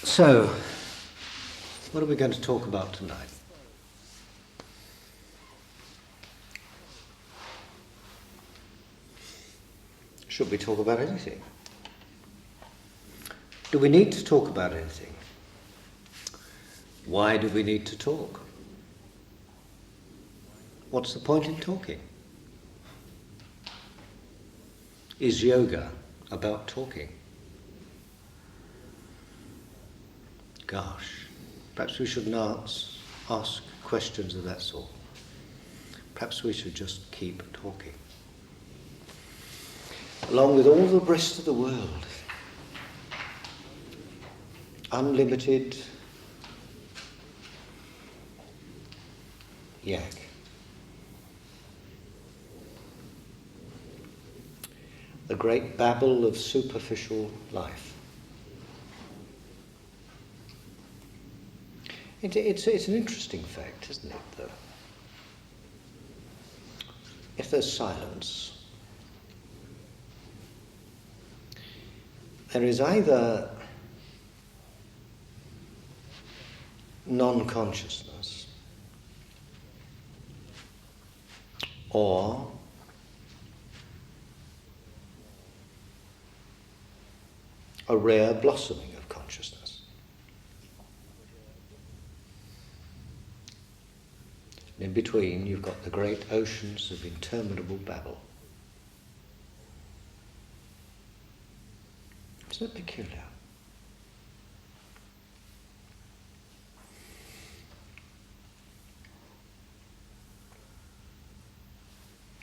So, what are we going to talk about tonight? Should we talk about anything? Do we need to talk about anything? Why do we need to talk? What's the point in talking? Is yoga about talking? Gosh, perhaps we shouldn't ask questions of that sort. Perhaps we should just keep talking. Along with all the rest of the world, unlimited yak. The great babble of superficial life. It's an interesting fact, isn't it, though? If there's silence, there is either non-consciousness or a rare blossoming of consciousness. And in between, you've got the great oceans of interminable babble. Isn't it peculiar?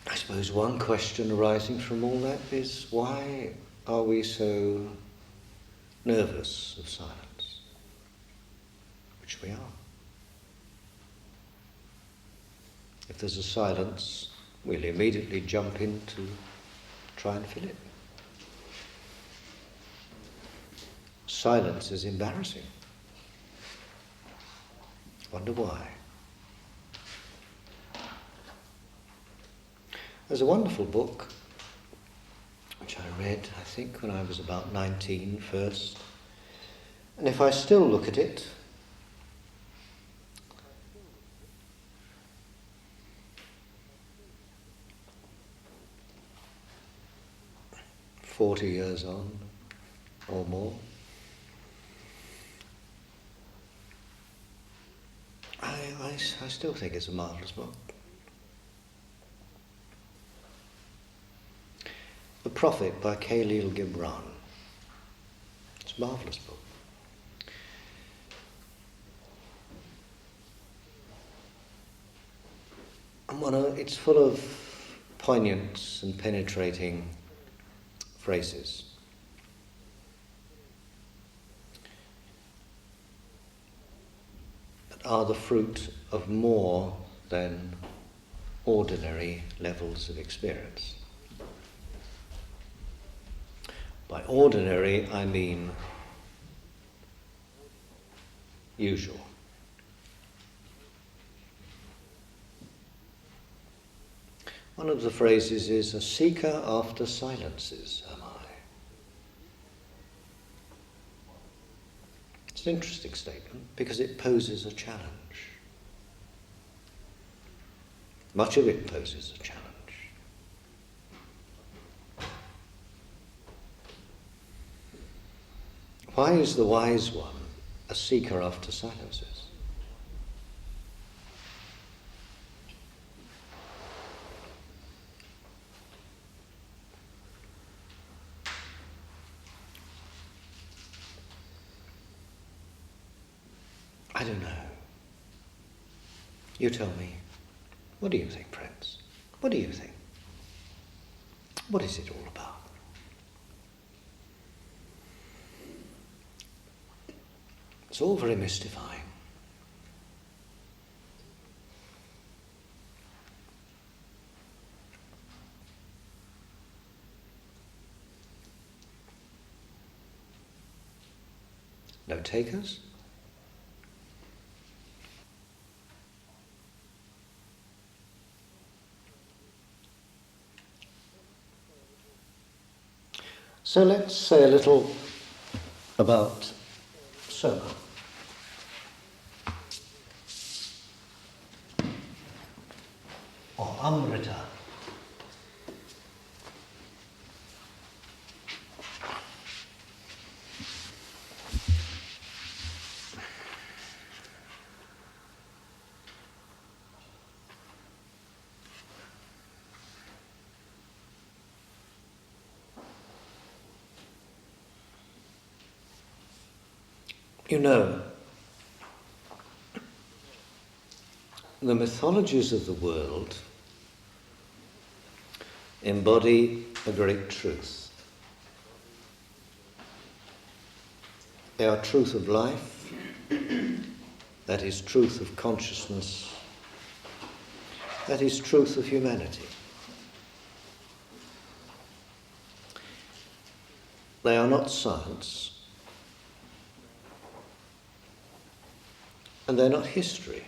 I suppose one question arising from all that is, why are we so nervous of silence? Which we are. If there's a silence, we'll immediately jump in to try and fill it. Silence is embarrassing. Wonder why? There's a wonderful book which I read, I think, when I was about 19 first. And if I still look at it, "40 years on, or more, I still think it's a marvellous book. The Prophet by Khalil Gibran. It's a marvellous book. And it's full of poignant and penetrating phrases. That are the fruit of more than ordinary levels of experience. By ordinary, I mean usual. One of the phrases is, "A seeker after silences am I." It's an interesting statement because it poses a challenge. Much of it poses a challenge. Why is the wise one a seeker after silences? I don't know. You tell me. What do you think, friends? What do you think? What is it all about? It's all very mystifying. No takers? So let's say a little about Soma. Or Amrita. You know, the mythologies of the world embody a great truth. They are truth of life, that is truth of consciousness, that is truth of humanity. They are not science, and they're not history.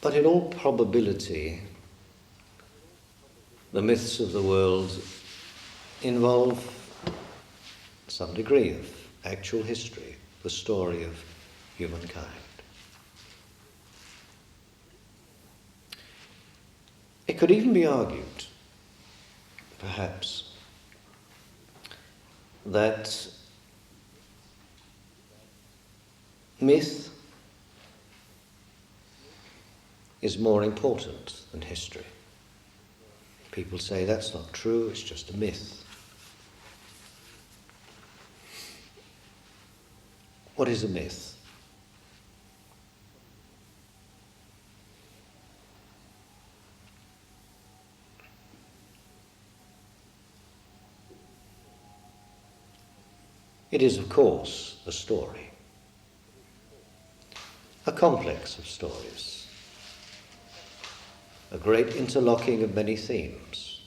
But in all probability, the myths of the world involve some degree of actual history, the story of humankind. It could even be argued, perhaps, that myth is more important than history. People say that's not true, it's just a myth. What is a myth? It is, of course, a story, a complex of stories, a great interlocking of many themes.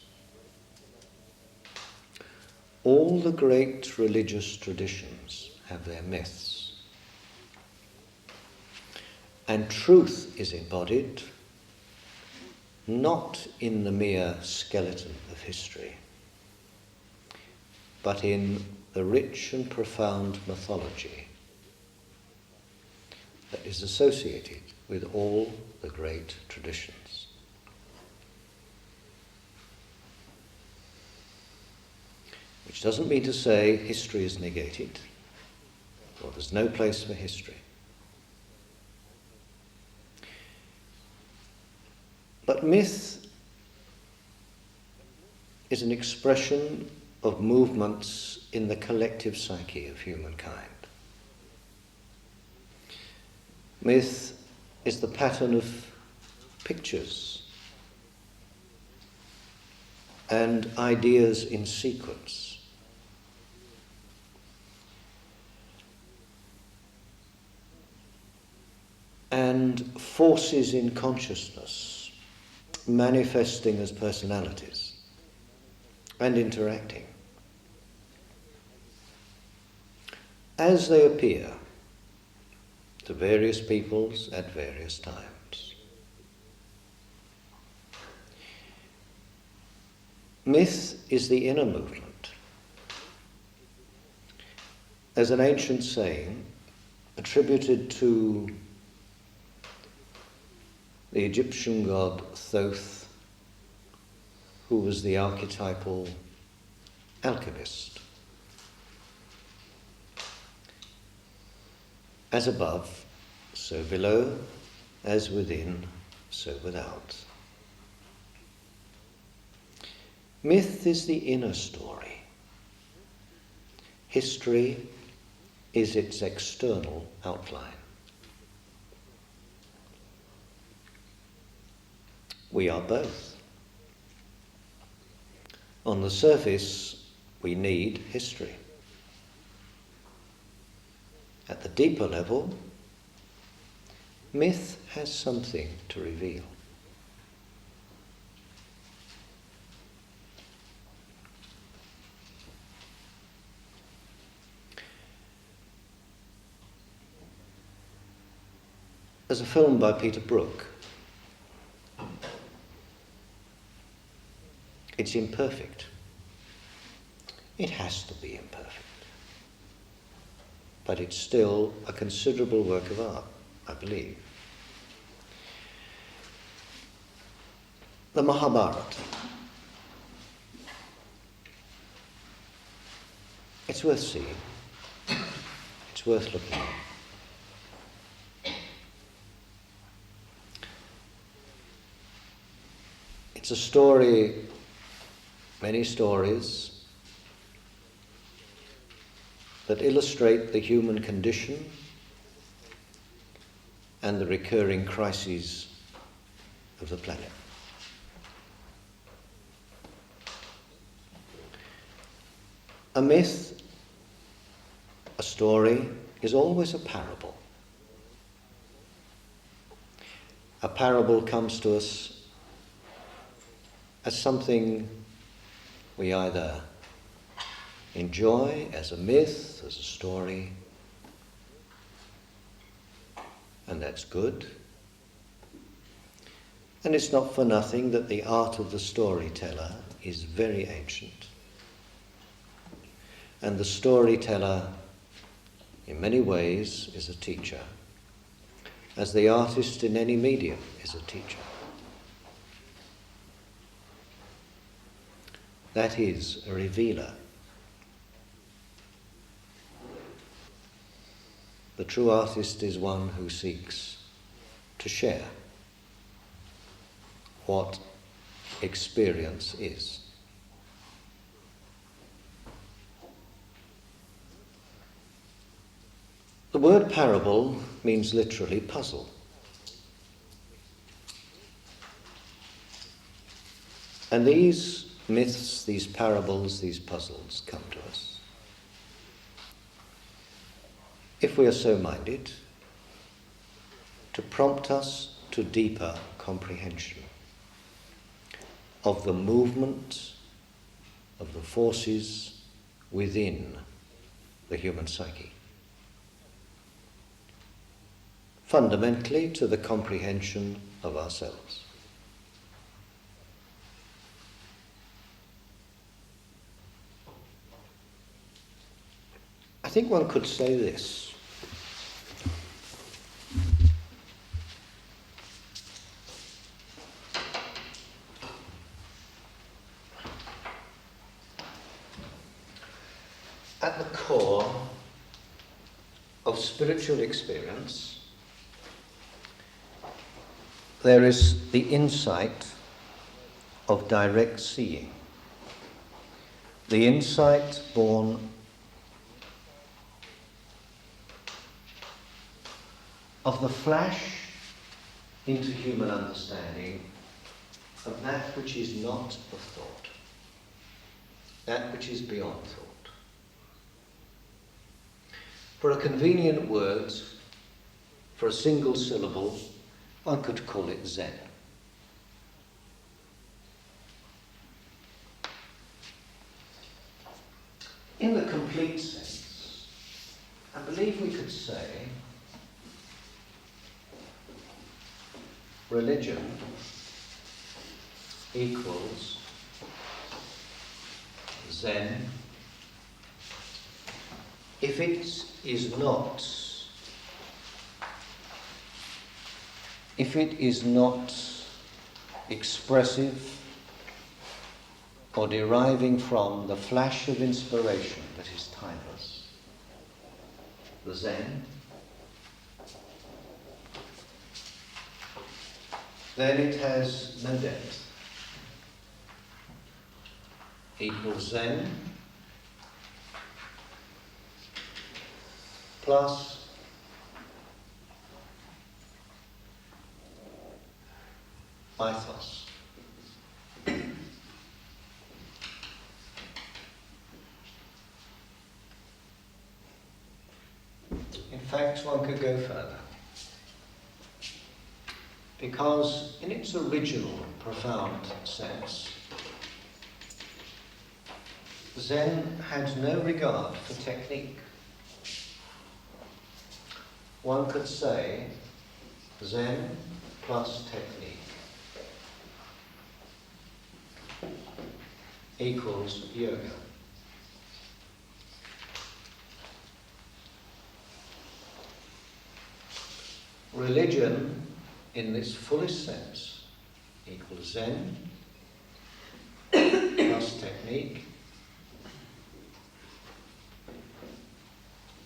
All the great religious traditions have their myths, and truth is embodied not in the mere skeleton of history, but in the rich and profound mythology that is associated with all the great traditions. Which doesn't mean to say history is negated, or there's no place for history. But myth is an expression of movements in the collective psyche of humankind. Myth is the pattern of pictures and ideas in sequence. And forces in consciousness manifesting as personalities and interacting as they appear to various peoples at various times. Myth is the inner movement. There's an ancient saying attributed to the Egyptian god Thoth, who was the archetypal alchemist. As above, so below, as within, so without. Myth is the inner story. History is its external outline. We are both. On the surface, we need history. At the deeper level, myth has something to reveal. There's a film by Peter Brook. It's imperfect. It has to be imperfect. but it's still a considerable work of art, I believe. The Mahabharata. It's worth seeing. It's worth looking at. It's a story, many stories, that illustrate the human condition and the recurring crises of the planet. A myth, a story, is always a parable. A parable comes to us as something we either enjoy as a myth, as a story, and that's good. And it's not for nothing that the art of the storyteller is very ancient. And the storyteller, in many ways, is a teacher, as the artist in any medium is a teacher. That is a revealer. The true artist is one who seeks to share what experience is. The word parable means literally puzzle. And these myths, these parables, these puzzles come to us, if we are so minded, to prompt us to deeper comprehension of the movement of the forces within the human psyche. Fundamentally to the comprehension of ourselves. I think one could say this. At the core of spiritual experience, there is the insight of direct seeing. The insight born of the flash into human understanding of that which is not of thought, that which is beyond thought. For a convenient word, for a single syllable, one could call it Zen. In the complete sense, I believe we could say religion equals Zen if it is not expressive or deriving from the flash of inspiration that is timeless. The Zen, then it has no depth. Equals Zen plus Mythos. In fact, one could go further. Because in its original, profound sense, Zen had no regard for technique. One could say Zen plus technique equals yoga. religion, in this fullest sense, equals Zen plus technique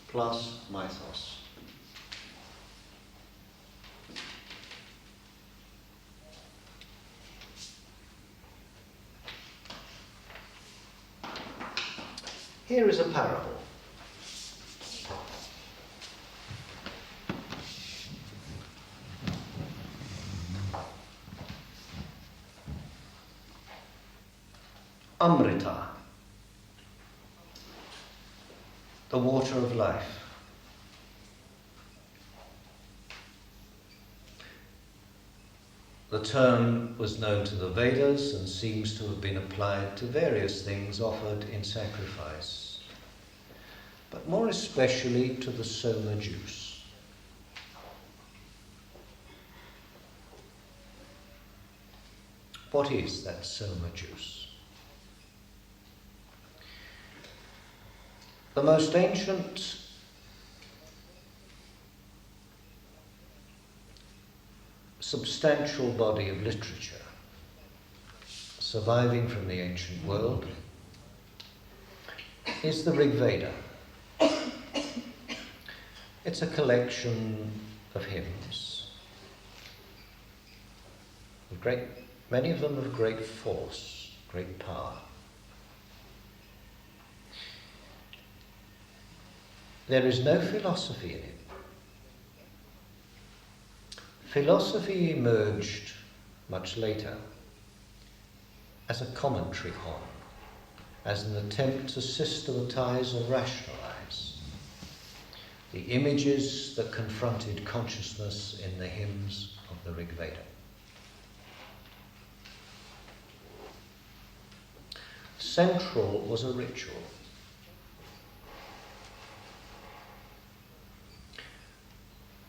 plus mythos. Here is a parable. Amrita, the water of life. The term was known to the Vedas and seems to have been applied to various things offered in sacrifice, but more especially to the soma juice. What is that soma juice? The most ancient substantial body of literature surviving from the ancient world is the Rig Veda. It's a collection of hymns, many of them of great force, great power. There is no philosophy in it. Philosophy emerged much later as a commentary on, as an attempt to systematize and rationalize the images that confronted consciousness in the hymns of the Rig Veda. Central was a ritual.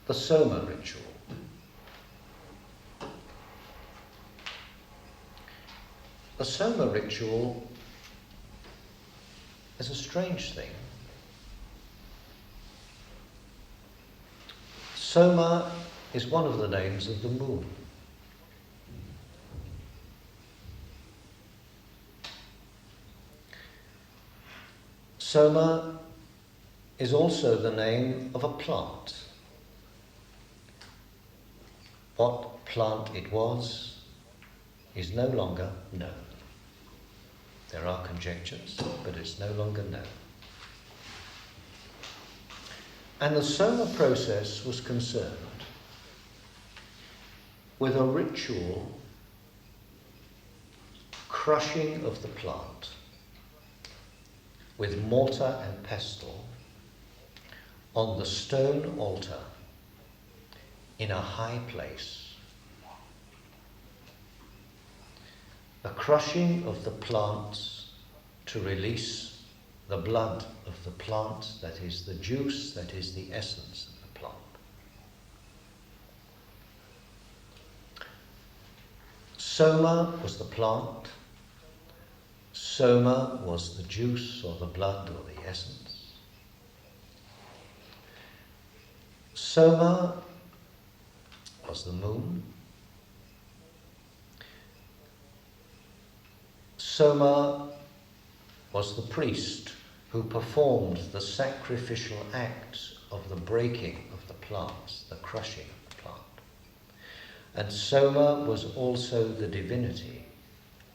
The soma ritual. The soma ritual is a strange thing. Soma is one of the names of the moon. Soma is also the name of a plant. What plant it was is no longer known. There are conjectures, but it's no longer known. And the soma process was concerned with a ritual crushing of the plant with mortar and pestle on the stone altar in a high place. A crushing of the plants to release the blood of the plant, that is the juice, that is the essence of the plant. Soma was the plant, soma was the juice or the blood or the essence. Soma was the moon. Soma was the priest who performed the sacrificial acts of the breaking of the plants, the crushing of the plant. And soma was also the divinity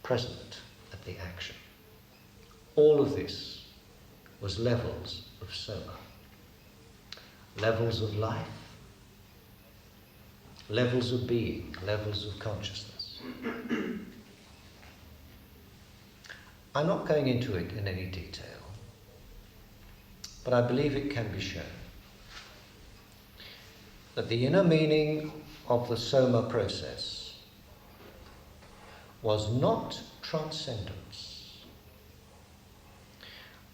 present at the action. All of this was levels of soma. Levels of life, levels of being, levels of consciousness. I'm not going into it in any detail, but I believe it can be shown that the inner meaning of the soma process was not transcendence,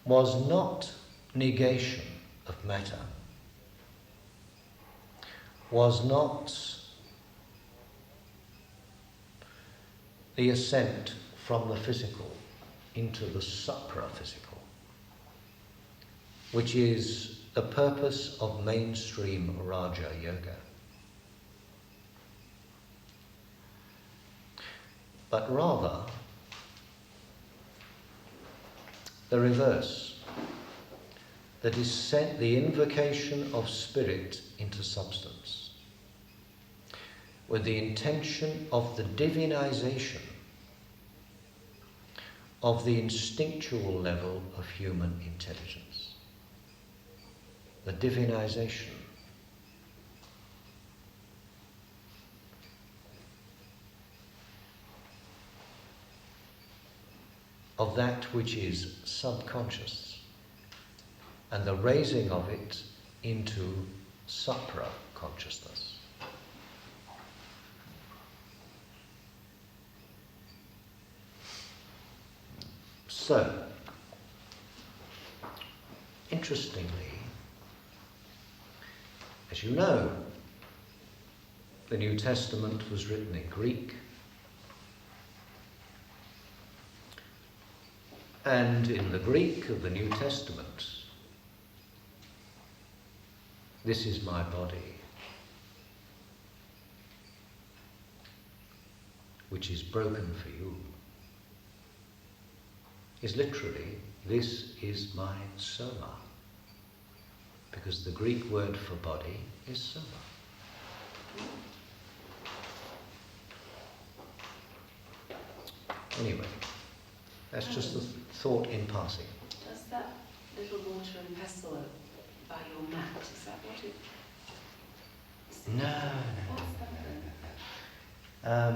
was not negation of matter, was not the ascent from the physical into the supra-physical, which is the purpose of mainstream Raja Yoga. but rather the reverse, the invocation of spirit into substance, with the intention of the divinization of the instinctual level of human intelligence. The divinization of that which is subconscious and the raising of it into supra-consciousness. So, interestingly, as you know, the New Testament was written in Greek, and in the Greek of the New Testament, this is my body, which is broken for you, is literally, this is my soma, because the Greek word for body is soma. Anyway, that's just a thought in passing. Does that little mortar and pestle by your mat, is that what it is? No. What's that?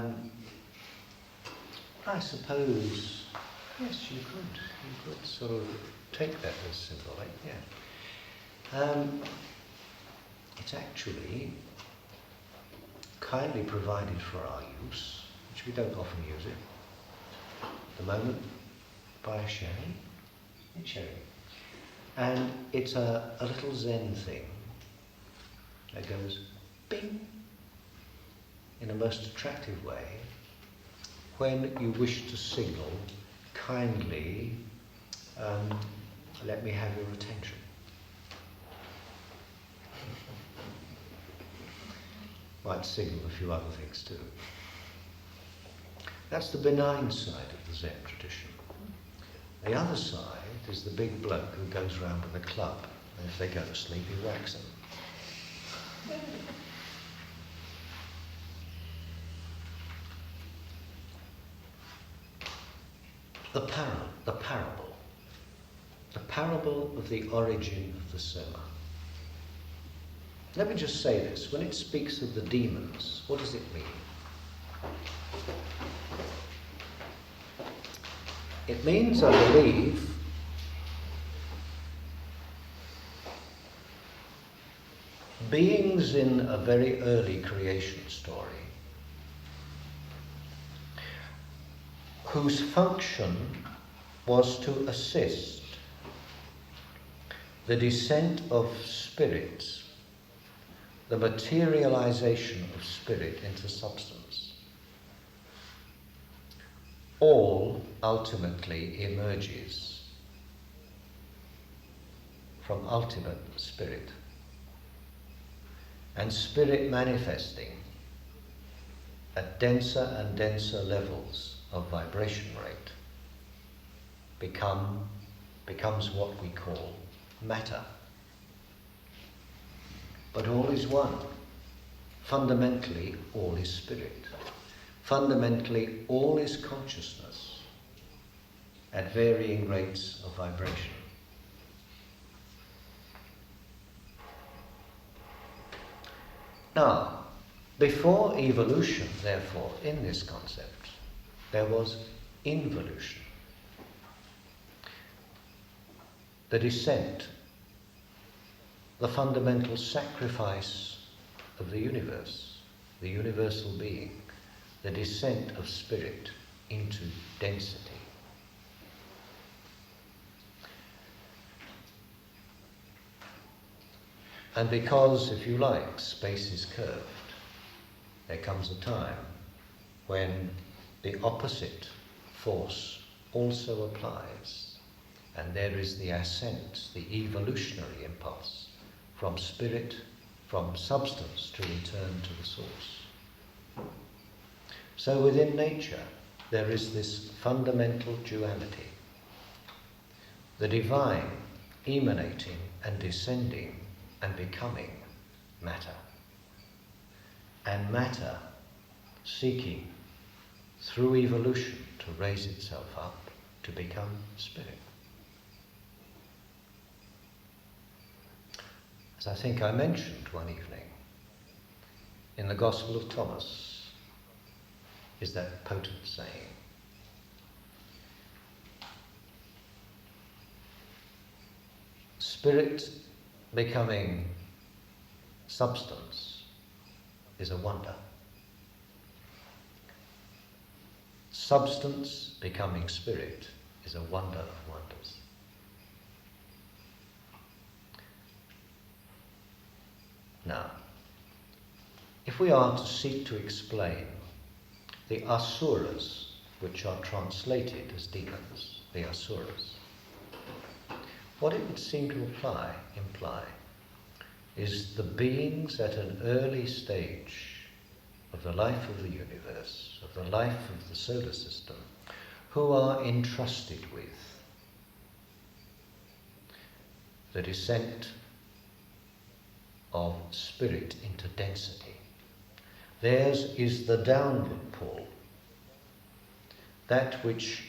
I suppose, yes, you could sort of take that as symbolic, yeah. It's actually kindly provided for our use, which we don't often use it, at the moment, by Sherry. It's Sherry. And it's a little Zen thing that goes bing in a most attractive way when you wish to signal kindly, let me have your attention. Might signal a few other things too. That's the benign side of the Zen tradition. The other side is the big bloke who goes round with a club, and if they go to sleep, he whacks them. The parable of the origin of the soma. Let me just say this, when it speaks of the demons, what does it mean? It means, I believe, beings in a very early creation story whose function was to assist the descent of spirits, the materialization of spirit into substance, all ultimately emerges from ultimate spirit, and spirit manifesting at denser and denser levels of vibration rate becomes what we call matter. But all is one. Fundamentally, all is spirit. Fundamentally, all is consciousness at varying rates of vibration. Now, before evolution, therefore, in this concept, there was involution. The descent, the fundamental sacrifice of the universe, the universal being, the descent of spirit into density. And because, if you like, space is curved, there comes a time when the opposite force also applies, and there is the ascent, the evolutionary impulse from spirit, from substance to return to the source. So within nature, there is this fundamental duality. The divine emanating and descending and becoming matter, and matter seeking through evolution to raise itself up to become spirit. As I think I mentioned one evening, in the Gospel of Thomas is that potent saying, spirit becoming substance is a wonder. Substance becoming spirit is a wonder of wonders. Now, if we are to seek to explain the asuras, which are translated as demons, the asuras, what it would seem to imply is the beings at an early stage of the life of the universe, of the life of the solar system, who are entrusted with the descent of spirit into density. Theirs is the downward pull, that which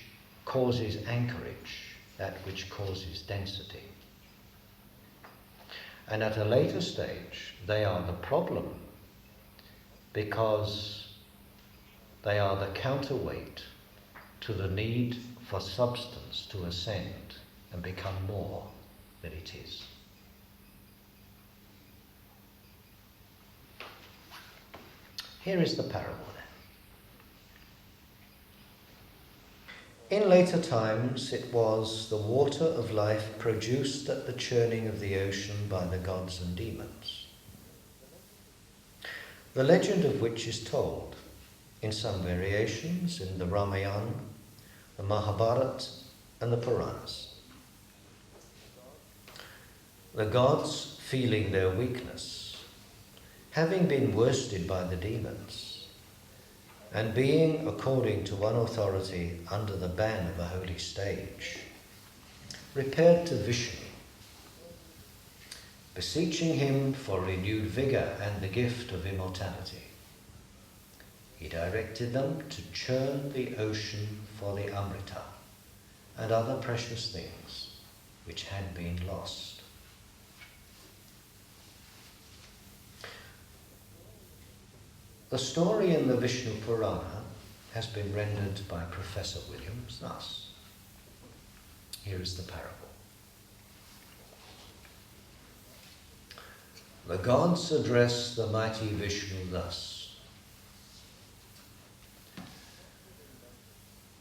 causes anchorage, that which causes density. And at a later stage, they are the problem because they are the counterweight to the need for substance to ascend and become more than it is. Here is the parable then. In later times it was the water of life produced at the churning of the ocean by the gods and demons, the legend of which is told in some variations in the Ramayana, the Mahabharata and the Puranas. The gods, feeling their weakness, having been worsted by the demons, and being, according to one authority, under the ban of a holy stage, repaired to Vishnu, beseeching him for renewed vigour and the gift of immortality. He directed them to churn the ocean for the Amrita and other precious things which had been lost. The story in the Vishnu Purana has been rendered by Professor Williams thus. Here is the parable. The gods address the mighty Vishnu thus: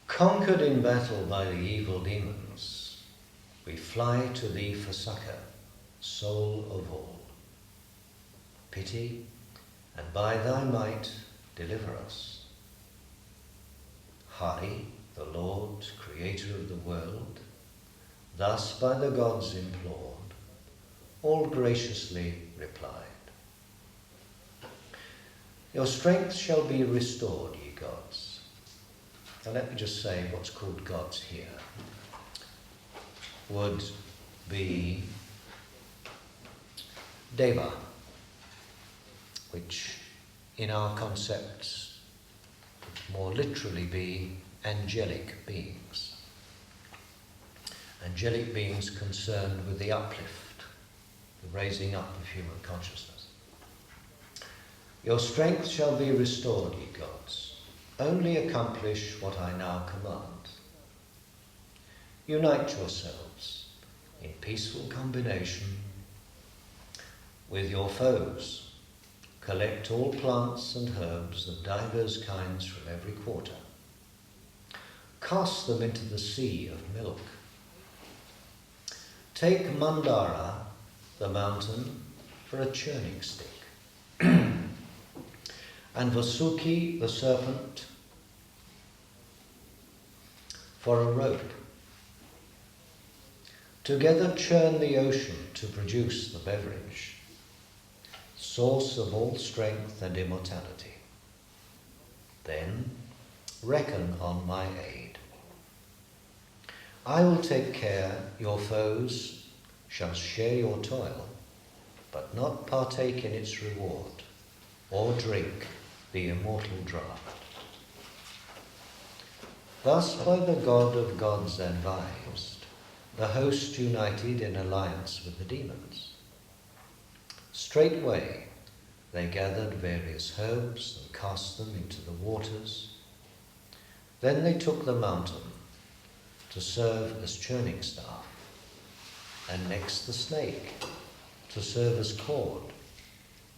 conquered in battle by the evil demons, we fly to thee for succour, soul of all. Pity, and by thy might deliver us. Hari, the Lord, creator of the world, thus by the gods implored, all graciously replied: your strength shall be restored, ye gods. Now let me just say what's called gods here would be Deva, which in our concepts would more literally be angelic beings. Angelic beings concerned with the uplift, the raising up of human consciousness. Your strength shall be restored, ye gods. Only accomplish what I now command. Unite yourselves in peaceful combination with your foes. Collect all plants and herbs of divers kinds from every quarter. Cast them into the sea of milk. Take Mandara, the mountain, for a churning stick, and Vasuki, the serpent, for a rope. Together churn the ocean to produce the beverage, source of all strength and immortality. Then, reckon on my aid. I will take care your foes shall share your toil, but not partake in its reward, or drink the immortal draught. Thus by the God of gods advised, the host united in alliance with the demons. Straightway they gathered various herbs and cast them into the waters. Then they took the mountain to serve as churning staff, and next the snake to serve as cord,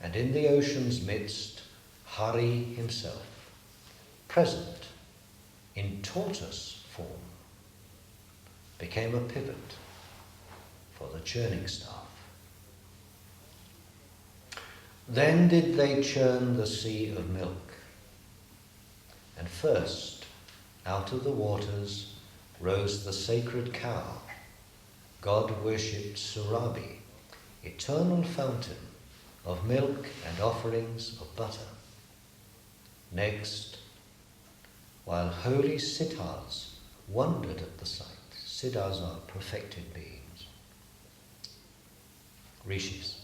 and in the ocean's midst Hari himself, present in tortoise form, became a pivot for the churning staff. Then did they churn the sea of milk, and first out of the waters rose the sacred cow, God-worshipped Surabi, eternal fountain of milk and offerings of butter. Next, while holy siddhas wondered at the sight, siddhas are perfected beings, rishis,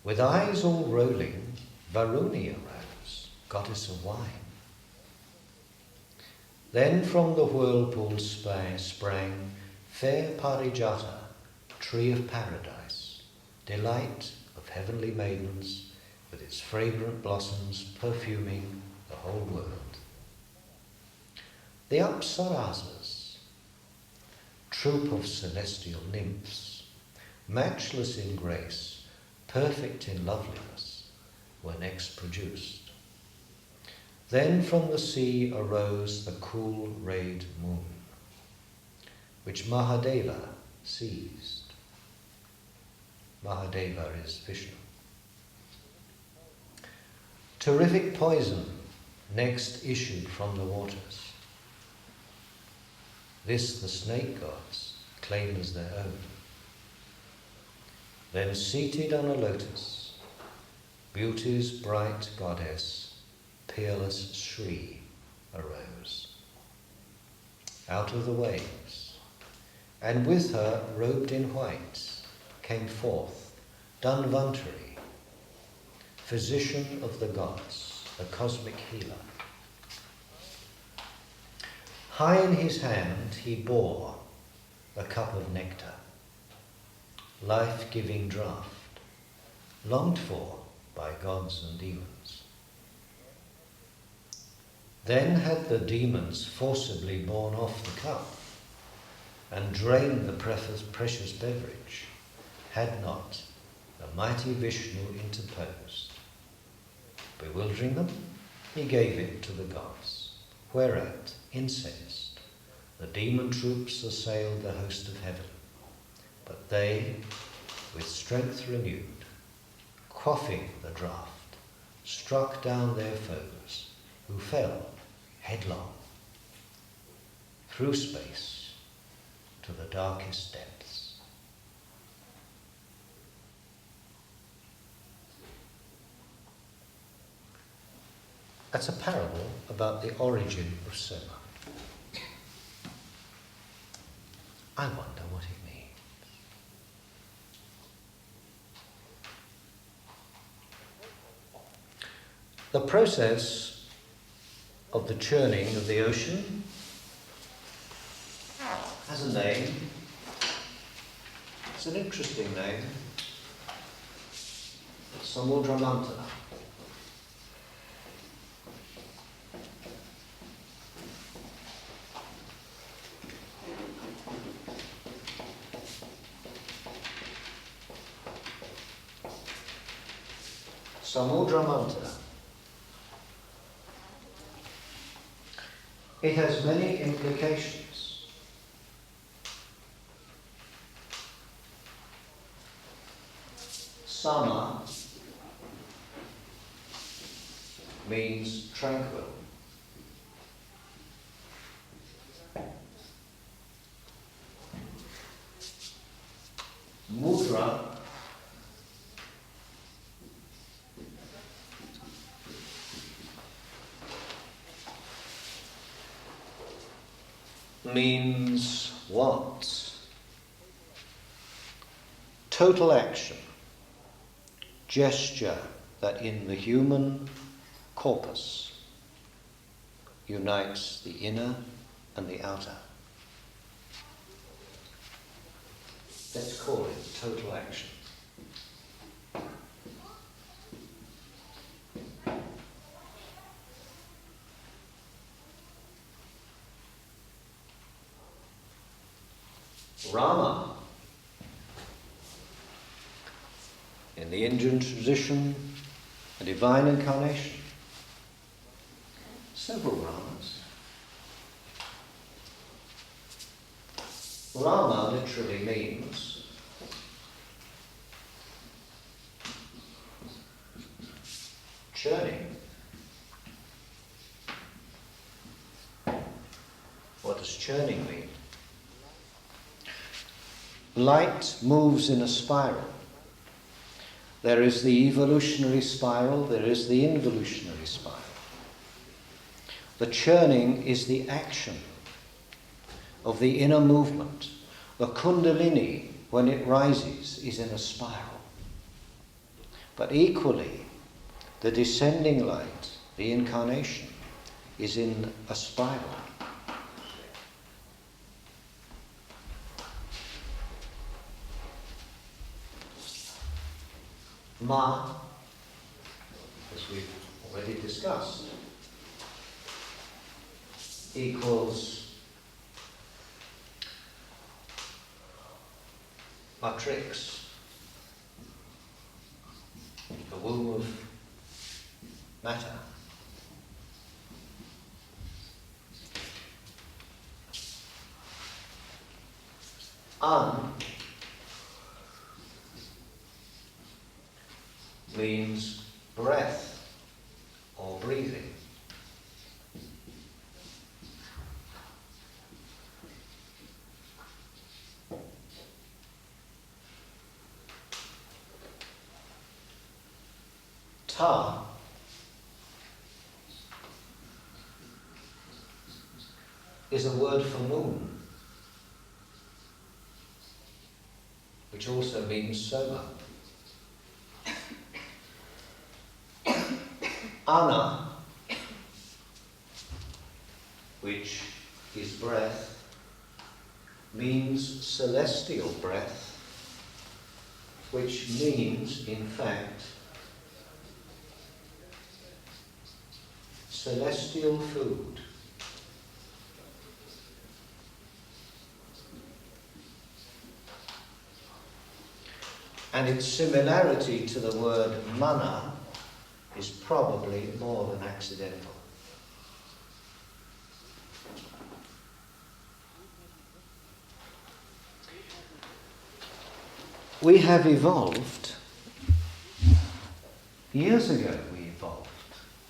with eyes all rolling, Varuni arose, goddess of wine. Then from the whirlpool sprang fair Parijata, tree of paradise, delight of heavenly maidens, with its fragrant blossoms perfuming the whole world. The Apsarasas, troop of celestial nymphs, matchless in grace, perfect in loveliness, were next produced. Then from the sea arose the cool-rayed moon, which Mahadeva seized. Mahadeva is Vishnu. Terrific poison next issued from the waters. This the snake gods claim as their own. Then seated on a lotus, beauty's bright goddess, peerless Shri, arose out of the waves, and with her, robed in white, came forth Dhanvantari, physician of the gods, the cosmic healer. High in his hand he bore a cup of nectar, life-giving draught, longed for by gods and demons. Then had the demons forcibly borne off the cup and drained the precious beverage, had not the mighty Vishnu interposed. Bewildering them, he gave it to the gods, whereat, incensed, the demon troops assailed the host of heaven. But they, with strength renewed, quaffing the draught, struck down their foes, who fell headlong through space to the darkest depths. That's a parable about the origin of Soma. I wonder what it means. The process of the churning of the ocean has a name. It's an interesting name. Samudramantana. Samudramantana. It has many implications. Sama means tranquil. Mudra means what? Total action, gesture that in the human corpus unites the inner and the outer. Let's call it total action. Rama, in the Indian tradition, a divine incarnation. Several Ramas. Rama literally means churning. What does churning mean? Light moves in a spiral. There is the evolutionary spiral, there is the involutionary spiral. The churning is the action of the inner movement. The Kundalini, when it rises, is in a spiral. But equally, the descending light, the incarnation, is in a spiral. Ma, as we've already discussed, equals matrix, the womb of matter. An means breath or breathing. Ta is a word for moon, which also means soma. Ana, which is breath, means celestial breath, which means, in fact, celestial food. And its similarity to the word mana is probably more than accidental. We have evolved, years ago we evolved,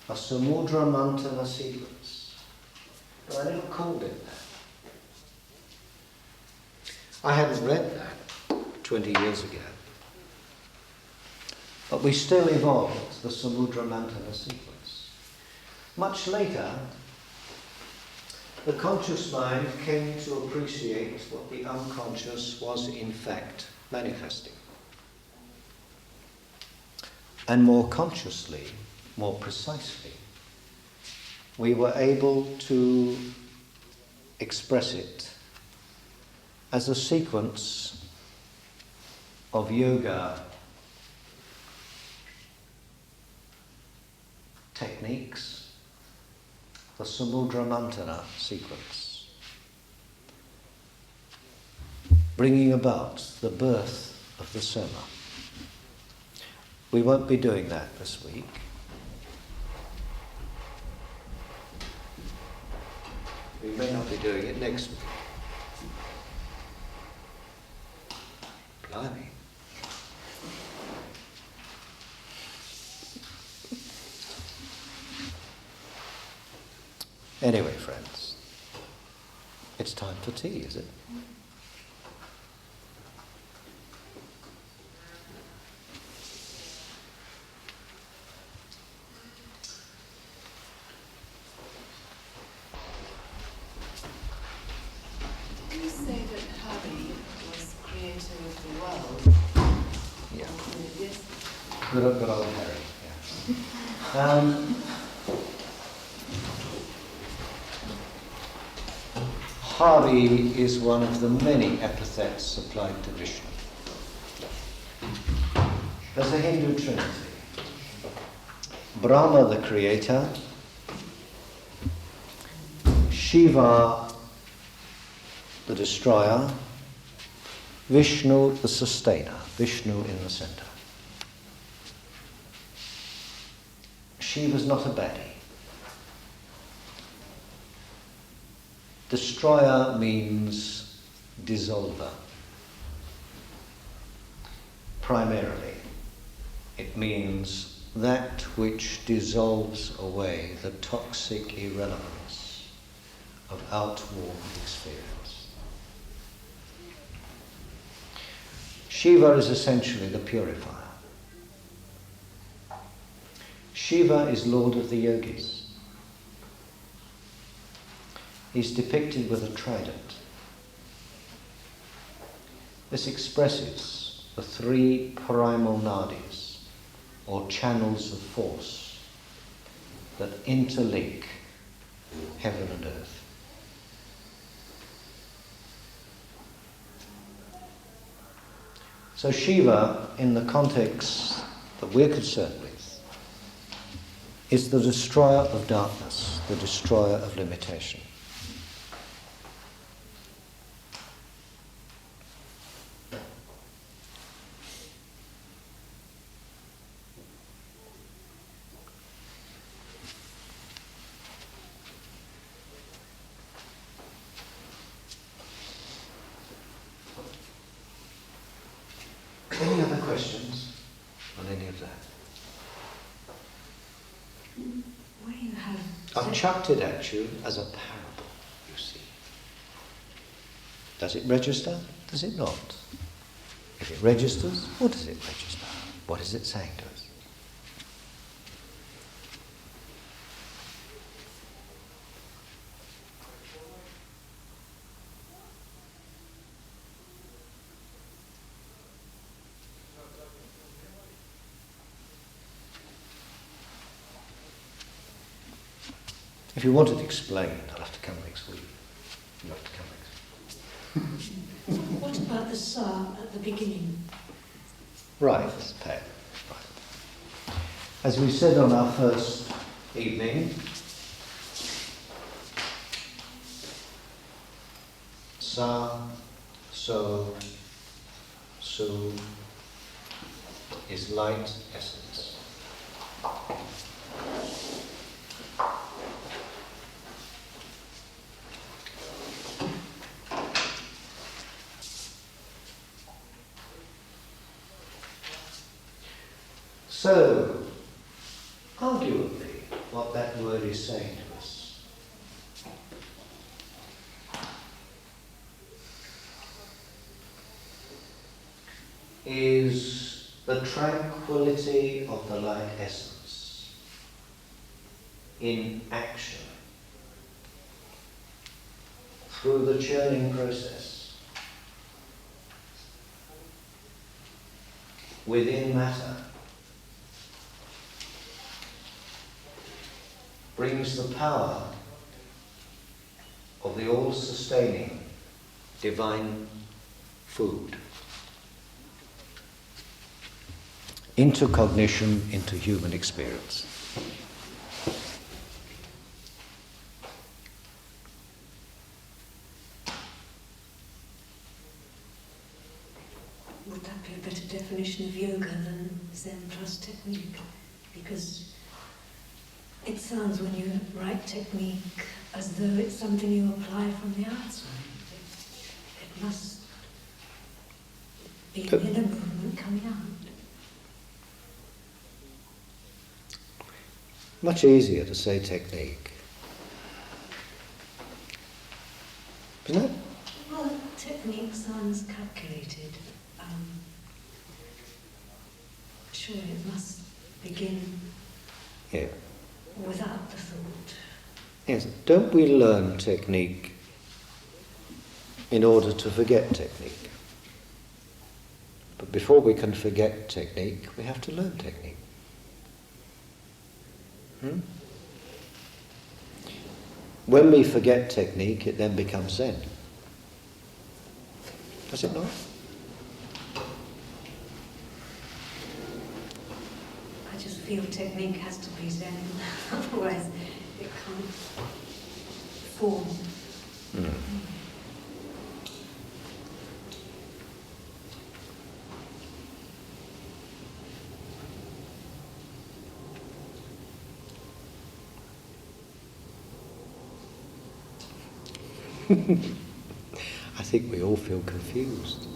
a Samudra Mantana sequence. But I never called it that. I hadn't read that 20 years ago. But we still evolved the Samudra Mantana sequence. Much later, the conscious mind came to appreciate what the unconscious was in fact manifesting. And more consciously, more precisely, we were able to express it as a sequence of yoga techniques, the Samudra Mantana sequence, bringing about the birth of the Soma. We won't be doing that this week. We may not be doing it next week. Blimey. Anyway, friends, it's time for tea, is it? Yes. Good old Harry, yeah. Hari is one of the many epithets applied to Vishnu. There's a Hindu trinity. Brahma, the creator, Shiva, the destroyer, Vishnu, the sustainer, Vishnu in the center. Shiva's not a baddie. Destroyer means dissolver. Primarily, it means that which dissolves away the toxic irrelevance of outward experience. Shiva is essentially the purifier. Shiva is Lord of the Yogis. He's depicted with a trident. This expresses the three primal nadis, or channels of force, that interlink heaven and earth. So Shiva, in the context that we're concerned with, is the destroyer of darkness, the destroyer of limitation. Any other questions on any of that? Where you have... I've chucked it at you as a parable, you see. Does it register? Does it not? If it registers, what does it register? What is it saying to us? If you want it explained, I'll have to come next week. You'll have to come next week. What about the sa at the beginning? Right, Pat. Right. As we said on our first evening, sa, so, su is light essence. So, arguably, what that word is saying to us is the tranquility of the light essence in action through the churning process within matter. Brings the power of the all-sustaining divine food into cognition, into human experience. Would that be a better definition of yoga than Zen plus technique? Because it sounds, when you write technique, as though it's something you apply from the outside. It must be an inner movement coming out. Much easier to say technique. Isn't it? Well, technique sounds calculated. Sure, it must begin Yeah. without the thought. Yes. Don't we learn technique in order to forget technique? But before we can forget technique, we have to learn technique. When we forget technique, it then becomes Zen. Does it not? I just feel technique has to be Zen, otherwise it can't form. I think we all feel confused.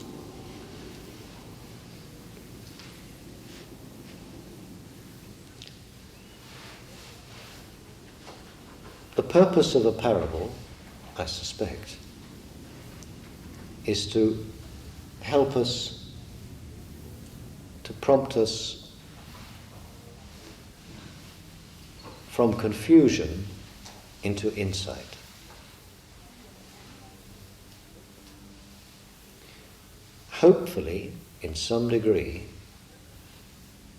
The purpose of a parable, I suspect, is to help us, to prompt us from confusion into insight. Hopefully, in some degree,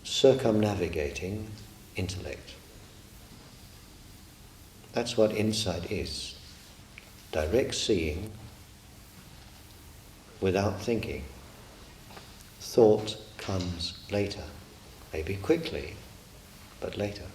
circumnavigating intellect. That's what insight is. Direct seeing without thinking. Thought comes later, maybe quickly, but later.